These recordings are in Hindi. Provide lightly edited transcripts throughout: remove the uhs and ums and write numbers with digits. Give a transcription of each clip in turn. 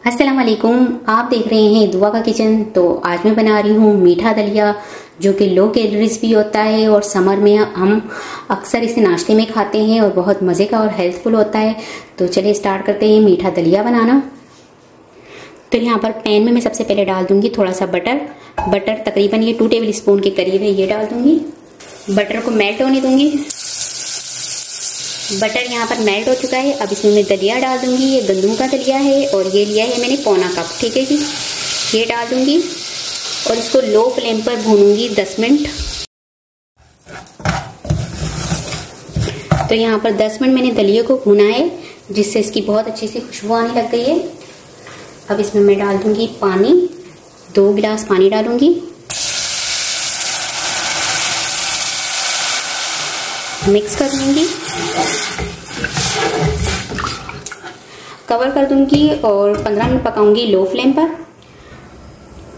अस्सलाम वालेकुम, आप देख रहे हैं दुआ का किचन। तो आज मैं बना रही हूँ मीठा दलिया, जो कि लो कैलोरीज भी होता है और समर में हम अक्सर इसे नाश्ते में खाते हैं और बहुत मज़े का और हेल्थफुल होता है। तो चलिए स्टार्ट करते हैं मीठा दलिया बनाना। तो यहाँ पर पैन में मैं सबसे पहले डाल दूंगी थोड़ा सा बटर तकरीबन ये 2 टेबल स्पून के करीब है, ये डाल दूंगी। बटर को मेल्ट होने दूंगी। बटर यहाँ पर मेल्ट हो चुका है। अब इसमें मैं दलिया डाल दूंगी। ये गंदम का दलिया है और ये लिया है मैंने पौना कप, ठीक है जी। ये डाल दूंगी और इसको लो फ्लेम पर भूनूंगी 10 मिनट। तो यहाँ पर 10 मिनट मैंने दलिया को भूना है, जिससे इसकी बहुत अच्छी सी खुशबू आने लग गई है। अब इसमें मैं डाल दूंगी पानी, 2 गिलास पानी डालूंगी। मिक्स कर दूंगी, कवर कर दूंगी और 15 मिनट पकाऊंगी लो फ्लेम पर।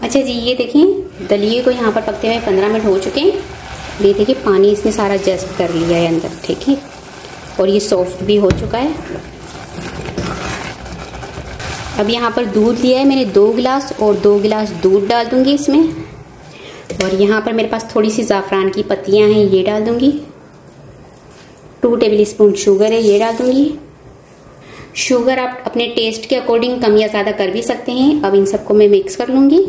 अच्छा जी, ये देखिए दलिए को यहाँ पर पकते हुए 15 मिनट हो चुके हैं। ये देखिए पानी इसने सारा जस्ट कर लिया है अंदर, ठीक है, और ये सॉफ्ट भी हो चुका है। अब यहाँ पर दूध लिया है मैंने 2 गिलास और 2 गिलास दूध डाल दूंगी इसमें। और यहाँ पर मेरे पास थोड़ी सी ज़ाफ़रान की पत्तियाँ हैं, ये डाल दूंगी। 2 टेबल स्पून शुगर है, ये डाल दूंगी। शुगर आप अपने टेस्ट के अकॉर्डिंग कम या ज़्यादा कर भी सकते हैं। अब इन सबको मैं मिक्स कर लूंगी।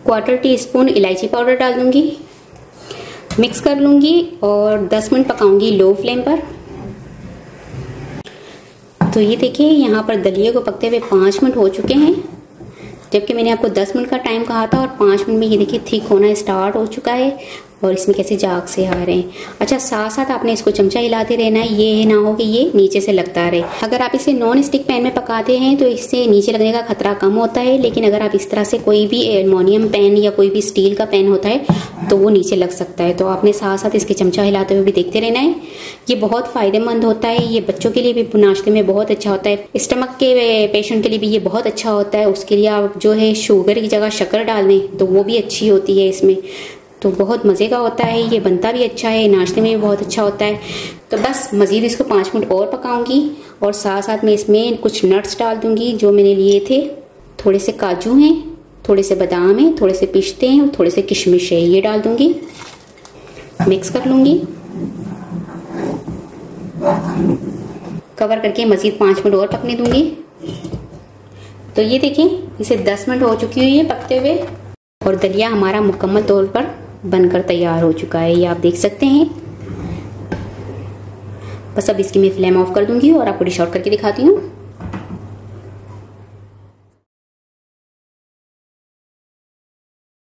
क्वार्टर टी स्पून इलायची पाउडर डाल दूंगी। मिक्स कर लूंगी और 10 मिनट पकाऊंगी लो फ्लेम पर। तो ये देखिए यहाँ पर दलिया को पकते हुए 5 मिनट हो चुके हैं, जबकि मैंने आपको 10 मिनट का टाइम कहा था। और 5 मिनट में ये देखिए थिक होना स्टार्ट हो चुका है और इसमें कैसे जाग से आ रहे हैं। अच्छा, साथ साथ आपने इसको चमचा हिलाते रहना है, ये ना हो कि ये नीचे से लगता रहे। अगर आप इसे नॉन स्टिक पैन में पकाते हैं तो इससे नीचे लगने का खतरा कम होता है, लेकिन अगर आप इस तरह से कोई भी एल्युमिनियम पैन या कोई भी स्टील का पैन होता है तो वो नीचे लग सकता है। तो आपने साथ साथ इसके चमचा हिलाते हुए भी देखते रहना है। ये बहुत फायदेमंद होता है, ये बच्चों के लिए भी नाश्ते में बहुत अच्छा होता है। स्टमक के पेशेंट के लिए भी ये बहुत अच्छा होता है। उसके लिए आप जो है शुगर की जगह शक्कर डाल दें तो वो भी अच्छी होती है इसमें। तो बहुत मज़े का होता है, ये बनता भी अच्छा है, नाश्ते में भी बहुत अच्छा होता है। तो बस मज़ीद इसको 5 मिनट और पकाऊंगी और साथ साथ में इसमें कुछ नट्स डाल दूंगी जो मैंने लिए थे। थोड़े से काजू हैं, थोड़े से बादाम हैं, थोड़े से पिस्ते हैं और थोड़े से किशमिश है, ये डाल दूंगी। मिक्स कर लूंगी, कवर करके मज़ीद 5 मिनट और पकने दूंगी। तो ये देखें इसे 10 मिनट हो चुकी हुई है पकते हुए और दलिया हमारा मुकम्मल तौर पर बनकर तैयार हो चुका है, ये आप देख सकते हैं। बस अब इसकी मैं फ्लेम ऑफ कर दूंगी और आपको डिश आउट करके दिखाती हूँ।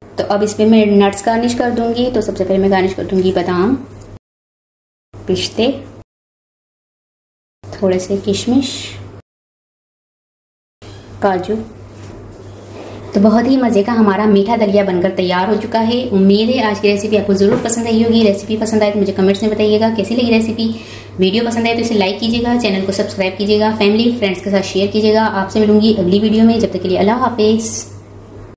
तो अब इसमें मैं नट्स गार्निश कर दूंगी। तो सबसे पहले मैं गार्निश कर दूंगी बादाम, पिस्ते, थोड़े से किशमिश, काजू। तो बहुत ही मज़े का हमारा मीठा दलिया बनकर तैयार हो चुका है। उम्मीद है आज की रेसिपी आपको ज़रूर पसंद आई होगी। रेसिपी पसंद आए तो मुझे कमेंट्स में बताइएगा कैसी लगी रेसिपी। वीडियो पसंद आए तो इसे लाइक कीजिएगा, चैनल को सब्सक्राइब कीजिएगा, फैमिली फ्रेंड्स के साथ शेयर कीजिएगा। आपसे मिलूंगी अगली वीडियो में, जब तक के लिए अल्लाह हाफिज़।